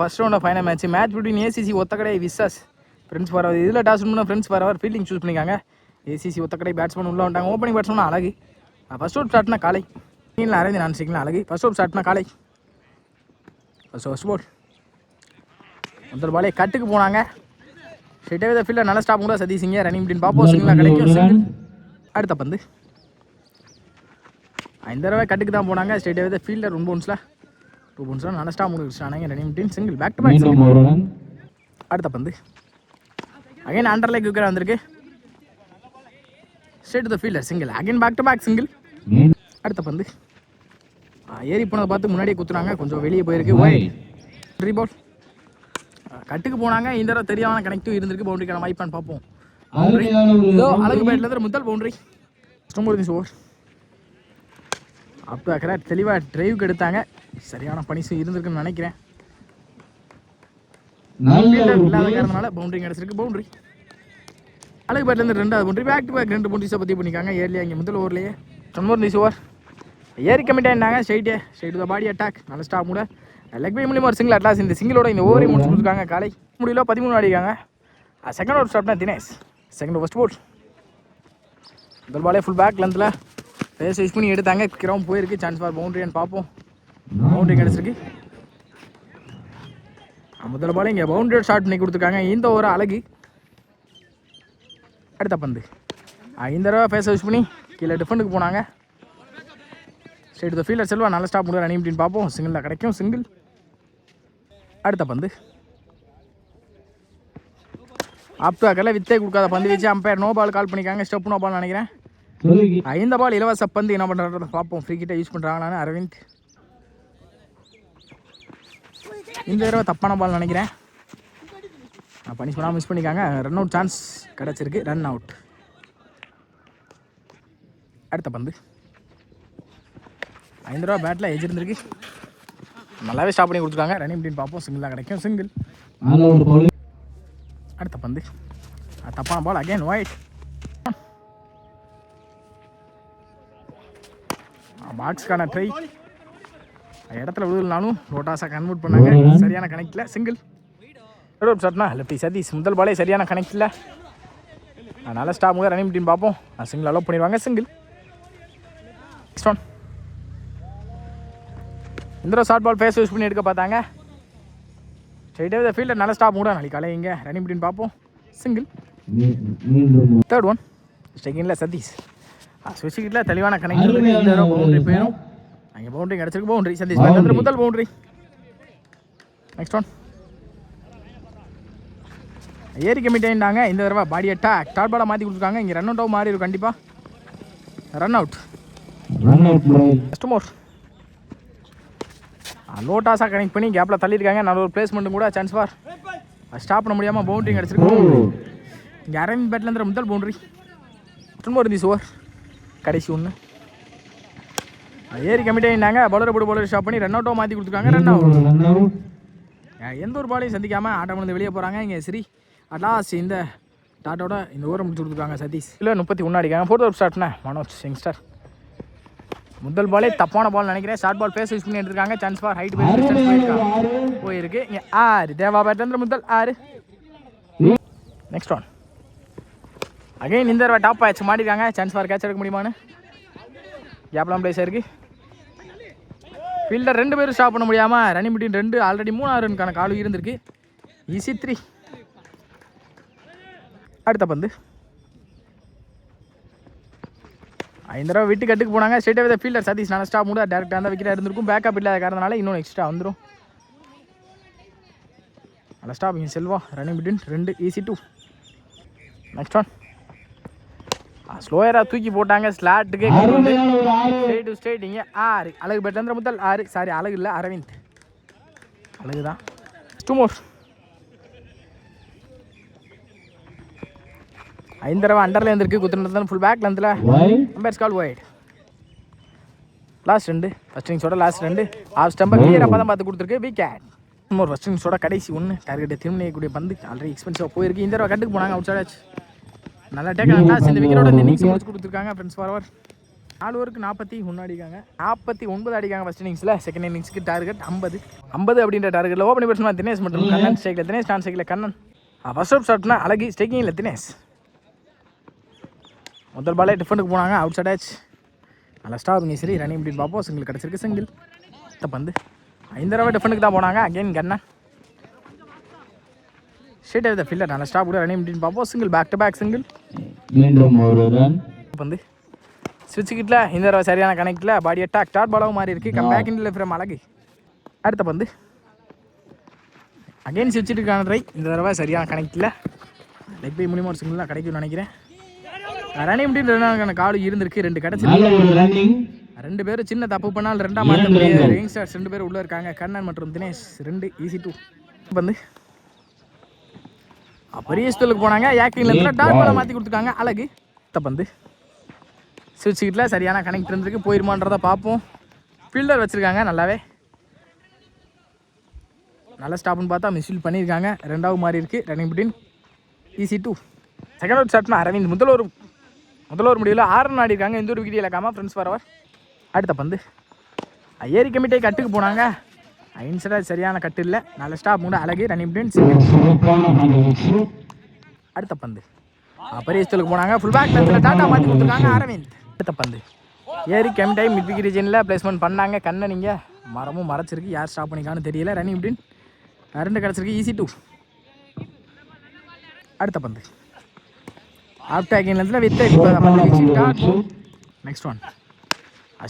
First round of final match between ACC Othakadai versus friends for இதில் toss பண்ணால் friends for fielding choose பண்ணிக்காங்க. ACC Othakadai batsman உள்ள வந்துட்டாங்க. Opening batsman Azhagu. First over ஸ்டார்ட்னா காலை இல்லை அரேஞ்ச் நான் சிக்கலாம் அழகு. ஃபர்ஸ்ட் ஓவர் ஸ்டார்ட்னா காலை. ஃபர்ஸ்ட் பால் முதல் பாலே கட்டுக்கு போனாங்க. ஸ்ட்ரெயிட்டாகவே இந்த ஃபீல்டர் நல்லா ஸ்டாப் கூட சதீஷிங்க ரன்னிங் அப்படின்னு பார்ப்போம். சிங்கிளாக கிடைக்கும் சிங்கிள். அடுத்த பந்து இந்த தடவை கட்டுக்கு தான் போனாங்க. ஸ்ட்ரெயிட்டாகவே ஃபீல்டர் 1 பவுன்ஸில் 2 பவுன்ஸ்லாம் நல்லா ஸ்டாப் முடிச்சானாங்க. Running team single. Back to back. அடுத்த பந்து அகைன் அண்டர் லைக் விக்கெட் வந்திருக்கு. Straight to the fielder single. Again back to back single. அடுத்த பந்து ஏறி போனதை பார்த்து முன்னாடியே குத்துறாங்க. கொஞ்சம் வெளியே போயிருக்கு. ஒயிட் பால் கட்டுக்கு போனாங்க. இந்த தடவை தெரியாமல் கனெக்டிவ் இருந்திருக்கு. பவுண்டரிக்கான வாய்ப்பான்னு பார்ப்போம். இதோ அழகு பேட்லேருந்து முதல் பவுண்டரி. ஓவர் அப் டு அக்கரேட் தெளிவாக டிரைவுக்கு எடுத்தாங்க. சரியான பனிஷும் இருந்திருக்குன்னு நினைக்கிறேன். இல்லாத காரணனால பவுண்டரி கிடச்சிருக்கு. பவுண்டரி அழகு பேட்லேருந்து 2வது பவுண்டரி. பேக் டு பேக் 2 பவுண்டரிஸை பற்றி பண்ணிக்காங்க. ஏர்லியாக இங்கே முதல் ஓவர்லேயே 9 ஓவர் ஏறி கமிட் ஆகிட்டாங்க. ஸ்ட்ரெயிட் த பாடி அட்டாக் நல்ல ஸ்டாப் கூட லெக் பை மூலியமாக ஒரு சிங்கிள். அட்லாஸ் இந்த சிங்கிளோட இந்த ஓவரை முடிச்சு கொடுத்துருக்காங்க. காலை முடியல 13 ஆடிக்காங்க. செகண்ட் ஓவர் ஸ்டாப்னா தினேஷ். செகண்ட் ஃபர்ஸ்ட் பால் முதல் பாலே ஃபுல் பேக் லென்த்தில் ஃபேஸ் யூஸ் பண்ணி எடுத்தாங்க. கிரௌண்ட் போயிருக்கு. சான்ஸ் ஃபார் பவுண்டரின்னு பார்ப்போம். பவுண்டரி கிடச்சிருக்கு. முதல் பாலே இங்கே பவுண்டரி ஷாட் பண்ணி கொடுத்துருக்காங்க. இந்த ஓவர் அழகு. அடுத்த பந்து இந்த தடவை ஃபேஸ் யூஸ் பண்ணி கீழே டிஃபெண்டுக்கு போனாங்க. ஸ்ட்ரெயிட் டு ஃபீல்டர் செல்வா நல்ல ஸ்டாப் முடியாது ரன்னிங் அப்படின்னு பார்ப்போம். சிங்கிளில் கிடைக்கும் சிங்கிள். அடுத்த பந்து அப் டு அக்கரில் வித்தே கொடுக்காத பந்து வச்சு அம்பையர் நோ பால் கால் பண்ணிக்காங்க. ஸ்டெப் நோ பால் நினைக்கிறேன். இந்த பால் இலவச பந்து என்ன பண்ணுறத பார்ப்போம். ஃப்ரீ கிட்ட யூஸ் பண்ணுறாங்களான்னு அரவிந்த். இந்த தடவை தப்பான பால் நினைக்கிறேன். பனிஷ் பண்ணாமல் மிஸ் பண்ணிக்காங்க. ரன் அவுட் சான்ஸ் கிடச்சிருக்கு. Run out. அடுத்த பந்து 5 ரூபா பேட்டில் எஜ் இருந்திருக்கு. நல்லாவே ஸ்டாப் பண்ணி கொடுத்துருக்காங்க. ரன்னிங் அப்படின்னு பார்ப்போம். சிங்கிள் தான் கிடைக்கும் சிங்கிள். அடுத்த பந்து தப்பான பால் அகைன் ஒயிட். பாக்ஸ்க்கான ட்ரை இடத்துல விழுதுனாலும் ரோட்டாஸாக கன்வெர்ட் பண்ணாங்க. சரியான கனெக்டில் சிங்கிள். ஷாட்னா லெஃப்டி சதீஷ் முதல் பாலே சரியான கனெக்டில் அதனால் ஸ்டாப் போக ரன்னிங் டீம் பார்ப்போம். சிங்கிள் அலோவ் பண்ணிடுவாங்க. சிங்கிள். நெக்ஸ்ட் ஒன் இந்த ஷார்ட் பால் ஃபேஸ் யூஸ் பண்ணி எடுக்க பார்த்தாங்க. ஸ்ட்ரெயிட்டாகவே ஃபீல்டர் நல்ல ஸ்டாப் கூட நாளைக்கு காலை இங்கே ரன்னிங் டீம் பார்ப்போம். சிங்கிள். தேர்ட் ஒன் செகண்டில் சதீஷ் ஸ்விட்சிக்கிட்டில் தெளிவான கனெக்ட். இந்த தடவை பவுண்டரி போயிடும். அங்கே பவுண்டரி கிடச்சிருக்கு. பவுண்டரி சதீஷ் பேட்லேருந்து முதல் பவுண்டரி. நெக்ஸ்ட் ஒன் ஏறி கமிட் ஆகிட்டாங்க. இந்த தடவை பாடி அட்டாக் டாட் பாலாக மாற்றி கொடுத்துருக்காங்க. இங்கே ரன் அவுட்டாக மாறி இருக்கும் கண்டிப்பாக. Run out. ஃபஸ்ட் மோர் லோட்டாஸாக கனெக்ட் பண்ணி கேப்பில் தள்ளியிருக்காங்க. நல்ல ஒரு பிளேஸ்மெண்ட்டும் கூட. சான்ஸ் ஃபார் ஸ்டாப் பண்ண முடியாமல் பவுண்டரி கிடச்சிருக்கு. இங்கே அரவிந்த் பேட்லேருந்து முதல் பவுண்டரி. மோர் திஸ் ஓவர் கடைசி ஒன்று ஏறி கமிட் ஆகிட்டாங்க. பவுலரை போட்டு பவுலர் ஸ்டாப் பண்ணி ரன் அவுட்டாக மாற்றி கொடுத்துருக்காங்க. Run out. எந்த ஒரு பாலையும் சந்திக்காமல் ஆட்டம் வந்து வெளியே போகிறாங்க. இங்கே சரி அட்லாஸ் இந்த டாட்டோட இந்த ஓவரை முடிச்சு கொடுத்துருக்காங்க. சதீஷ் இல்லை 31 அடிக்காங்க. 4th ஓவர் ஸ்டார்ட்னா மனோஜ் யங்ஸ்டர் முதல் பாலே தப்பான பால் நினைக்கிறேன். ஷார்ட் பால் ஃபேஸ் யூஸ் பண்ணி எடுத்துருக்காங்க. சான்ஸ் ஃபார் ஹைட் போயிருக்கு. இங்கே 6 தேவா பேட்லேருந்து முதல் 6. நெக்ஸ்ட் ஒன் அகைன் இந்த தடவை டாப் ஆச்சு மாட்டிருக்காங்க. சான்ஸ் ஃபார் கேட்ச் எடுக்க முடியுமான்னு கேப்லாம் பிளேஸ் இருக்குது. ஃபீல்டர் 2 பேரும் ஸ்டாப் பண்ண முடியாமல் ரன்னிங் பிட்வீன் 2 ஆல்ரெடி 3 ரன்னுக்கான கால் இருந்திருக்கு. ஈஸி 3. அடுத்த பந்து 5 தடவை விட்டு கட்டுக்கு போனாங்க. ஸ்ட்ரெயிட்டாகவே ஃபீல்டர் சதீஷ் நல்ல ஸ்டாப் கூட டேரெக்டாக அந்த விக்கெட்டாக இருந்திருக்கும். பேக்கப் இல்லாத காரணனால இன்னும் எக்ஸ்ட்ரா வந்துடும். நல்ல ஸ்டாப் இங்கே Selva running between 2 easy 2. Next one ஸ்லோயராக தூக்கி போட்டாங்க. ஸ்லாட்டுக்கு ஸ்ட்ரெயிட் இங்கே 6 அழகு பேட்லேருந்து முதல் 6. சாரி அழகு இல்லை அரவிந்த் அழகு தான். 2 மோர் 5 தடவை அண்டரில் இருந்திருக்கு. குத்துறது ஃபுல் பேக் லென்த்தில் umpires call wide. Last 2 first இன்னிங்ஸோட லாஸ்ட் 2 ஆஃப் ஸ்டம்பை கிளியராக பதம் பார்த்து கொடுத்துருக்கு. விக்கெட். இன்னொரு ஃபஸ்ட் இன்னிங்ஸோட கடைசி 1 டார்கெட்டை திரும்பிக்கூடிய பந்து ஆல்ரெடி எக்ஸ்பென்சிவாக போயிருக்கு. இந்த தடவை கட்டுக்கு போனாங்க. அவுட் சைட் ஆச்சு. நல்லா டேக் லாஸ்ட் இந்த விக்கெட்டோட இந்த இன்னிங்ஸ் முடிச்சு கொடுத்துருக்காங்க. ஃப்ரெண்ட்ஸ் ஃபார்வர் 4 ஓவருக்கு 41 அடிக்காங்க, 49 அடிக்காங்க ஃபர்ஸ்ட் இன்னிங்ஸில். செகண்ட் இன்னிங்ஸ்க்கு டார்கெட் 50 அப்படின்ற டார்கெட்டில் ஓப்பனிங் பேட்ஸ்மேன் தினேஷ் மற்றும் கண்ணன் ஸ்ட்ரைக்கில் தினேஷ், நான் ஸ்ட்ரைக்கில் கண்ணன். ஃபர்ஸ்ட் ஆஃப் ஷாட்னா அழகி, ஸ்ட்ரைக்கிங்கில் தினேஷ். முதல் பாலே டிஃபெண்டுக்கு போனாங்க, அவுட் சைட் ஆச்சு. நல்லா ஸ்டாப் சரி ரன்னிங் இப்படி பார்ப்போம். சிங்கிள் கிடச்சிருக்கு, சிங்கிள். பந்து 5 தடவை டிஃபெண்டுக்கு தான் போனாங்க. Again Kannan straight off the fielder. நல்லா ஸ்டாப் கூட ரன்னிங் இப்படின்னு பார்ப்போம். Single, back to back single. பந்து ஸ்விட்ச் கிட்டில் இந்த தடவை சரியான கனெக்டில் பாடி அட்டாக் டாட் பாலாவும் மாறி இருக்குது. கம் பேக் இன் ஃப்ரம் அழகு. அடுத்த பந்து அகைன் ஸ்விட்சிட்டுக்கான ட்ரை. இந்த தடவை சரியான கனெக்டில் லெக் பை மூலியமாக ஒரு சிங்கிள் தான் கிடைக்கும்னு நினைக்கிறேன். ரன்னிங் இப்படின்னு கால் இருந்திருக்கு, 2 கிடச்சி. 2 பேரும் சின்ன தப்பு பண்ணால் 2ஆம் ஆட்டக்கூடிய யங்ஸ்டர்ஸ் 2 பேர் உள்ளே இருக்காங்க, கண்ணன் மற்றும் தினேஷ். 2 ஈஸி 2 பந்து பெரிய ஸ்டோலுக்கு போனாங்க. யாக்கிங்ல டாட் பாலை மாற்றி கொடுத்துருக்காங்க, அழகு. பந்து ஸ்விட்ச் கிட்டில் சரியான கனெக்ட் இருந்திருக்கு, போயிருமான்றதை பார்ப்போம். ஃபீல்டர் வச்சுருக்காங்க நல்லாவே. நல்ல ஸ்டாப்னு பார்த்தா மிஸ்ஃபீல் பண்ணியிருக்காங்க. 2ஆவது மாறி இருக்குது running between easy 2. Second out ஷாட்னா அரவிந்த் முதல் ஒரு முடிவில் 6 ரன் ஆடிருக்காங்க. இந்த ஒரு விக்கெட் இழக்காமல் ஃப்ரெண்ட்ஸ் ஃபார்வர். அடுத்த பந்து ஏரி கமிட்டை கட்டுக்கு போனாங்க. இன்சைடாக சரியான கட்டு இல்லை, நல்ல ஸ்டாப் கூட அழகு ரன்னிங் பிட்வீன். அடுத்த பந்து பெரிய ஸ்டோலுக்கு போனாங்க. ஃபுல் பேக் லென்த்தில் டாட்டா மாற்றி கொடுத்துருக்காங்க அரவிந்த். அடுத்த பந்து ஏரி கெமிட்டை மிட் விக்கெட் ரீஜனில் பிளேஸ்மெண்ட் பண்ணாங்க. கண்ணன் இங்கே மரமும் மறைச்சிருக்கு, யார் ஸ்டாப் பண்ணிக்கான்னு தெரியல. ரன்னிங் பிட்வீன் 2 கிடச்சிருக்கு, ஈஸி 2. அடுத்த பந்து ஆஃப் டேக்கிங் லென்த்தில் with next one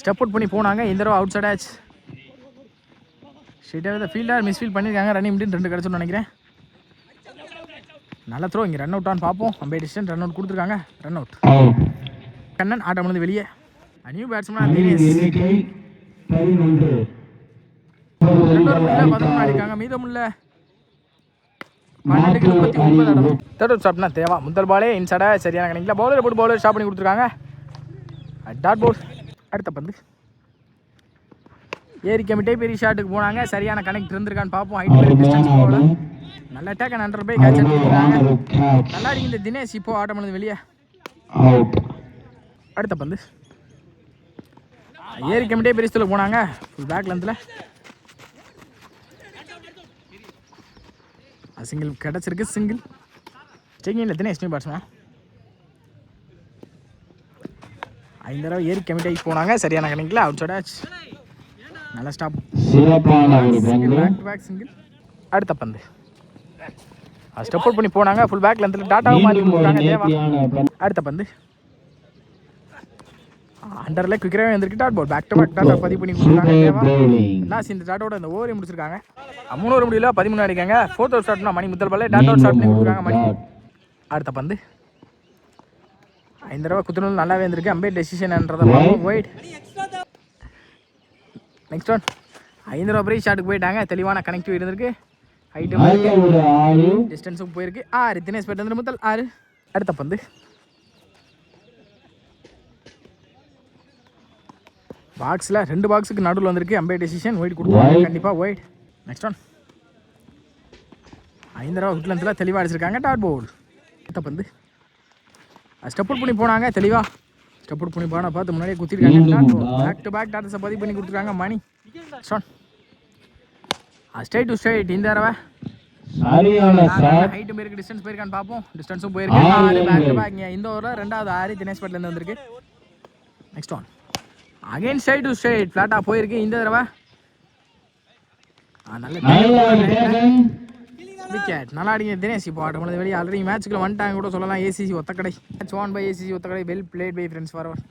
step out பண்ணி போனாங்க. இந்த தடவை அவுட் சைட் ஆச்சு. ஸ்ட்ரெயிட்டாக ஃபீல்டர் மிஸ்ஃபீல் பண்ணியிருக்காங்க. ரன்னிங் பிட்வீன் 2 கிடச்சுன்னு நினைக்கிறேன். நல்ல த்ரோ, இங்கே ரன் அவுட் ஆன் பார்ப்போம். அம்பையர் டிசிஷன் ரன் அவுட் கொடுத்துருக்காங்க, ரன் அவுட். கண்ணன் ஆட்டம் வந்து வெளியே. நியூ பேட்ஸ்மேன் தினேஷ் 11 அடிக்காங்க, மீதமுள்ள 12க்கு 39. தேர்ட் அவுட் ஸ்டாப்னா தேவா முதல் பாலே இன்சைடாக சரியான கணக்கில் பவுலர் போட்டு பவுலர் ஸ்டாப் பண்ணி கொடுத்துருக்காங்க, டாட் போல். அடுத்த பந்து ஏரி கமிட்டே பெரிய ஷாட்டுக்கு போனாங்க. சரியான கனெக்ட் இருந்திருக்கான்னு பார்ப்போம். ஹைட் டிஸ்டன்ஸ் போகல, நல்ல அட்டாக் அண்ட் அண்டர் போய் கேட்ச் எடுத்துருக்காங்க. நல்லா அடிங்க இந்த தினேஷ், இப்போ ஆட்டம் பண்ணது வெளியே. அடுத்த பந்து ஏரி கமிட்டே பெரிய ஸ்டோலுக்கு போனாங்க. ஃபுல் பேக் லென்த்தில் சிங்கிள் கிடச்சிருக்கு, சிங்கிள். செக்கிங்கில் தினேஷ் நியூ பேட்ஸ்மேன். 5 தடவை ஏரி கமிட்டிக்கு போனாங்க. சரியான கணக்கில் அவுட் சைட் ஆச்சு. நல்ல stop, back to back single. அடுத்த பந்து ஸ்டெப் அவுட் பண்ணி போனாங்க. ஃபுல் பேக் லென்த்தில் டாட்டாவை மாற்றி கொடுத்தாங்க தேவா. அடுத்த பந்து அண்டரில் குயிக்கராகவே வந்திருக்கு, dot ball. Back to back டாட்டா பதிவு பண்ணி கொடுத்துருக்காங்க தேவா. லாஸ்ட் இந்த டாட்டோட இந்த ஓவரை முடிச்சிருக்காங்க. 3 ஓவர் முடியல 13 அடிக்காங்க. 4th ஓவர் ஸ்டார்ட்னா மணி முதல் பால் டாட் அவுட் ஸ்டார்ட் பண்ணி கொடுத்துருக்காங்க மணி. அடுத்த பந்து 5 தடவை குத்துனது நல்லாவே இருந்திருக்கு. அம்பையர் டெசிஷன்ன்றதை ஒயிட். நெக்ஸ்ட் ஒன் 5 தடவை பிரீ ஷாட்டுக்கு போயிட்டாங்க. தெளிவான கனெக்டிவ் இருந்திருக்கு, ஹைட்டும் டிஸ்டன்ஸும் போயிருக்கு. 6 தினேஷ் பேட் வந்து முதல் 6. அடுத்த பந்து பாக்ஸில் 2 பாக்ஸுக்கு நடுவில் வந்திருக்கு. அம்பையர் டெசிஷன் ஒயிட் கொடுத்துருவாங்க, கண்டிப்பாக ஒயிட். நெக்ஸ்ட் ஒன் 5 தடவை விட்லன்ஸில் தெளிவாக அடிச்சிருக்காங்க, டாட் போல். அடுத்த பந்து ஸ்டெப் அவுட் பண்ணி போனாங்க. தெளிவாக ஸ்டெப் அவுட் பண்ணி போனால் பார்த்து முன்னாடியே குத்திருக்காங்க. பேக் டு பேக் டாட்டஸை பதிவு பண்ணி கொடுத்துருக்காங்க மணி. ஸ்ட்ரைட் டு ஸ்ட்ரைட் இந்த தடவை ஹைட்டும் போயிருக்கு, டிஸ்டன்ஸ் போயிருக்கான்னு பார்ப்போம். டிஸ்டன்ஸும் போயிருக்கு. 6 பேக் டு பேக். இந்த ஓவரில் 2வது 6 தினேஷ் பேட்லேருந்து வந்திருக்கு. Next one again straight to straight ஃப்ளாட்டாக போயிருக்கு. இந்த தடவை விக்கெட். நல்லா அடிங்க தினேஷ். இப்போ ஆட்டம் வெளியே ஆல்ரெடி மேட்ச்சுக்குள்ள வந்துட்டாங்க கூட சொல்லலாம். ACC Othakadai match 1 by ACC Othakadai. Well played by friends ஃபார்வர்.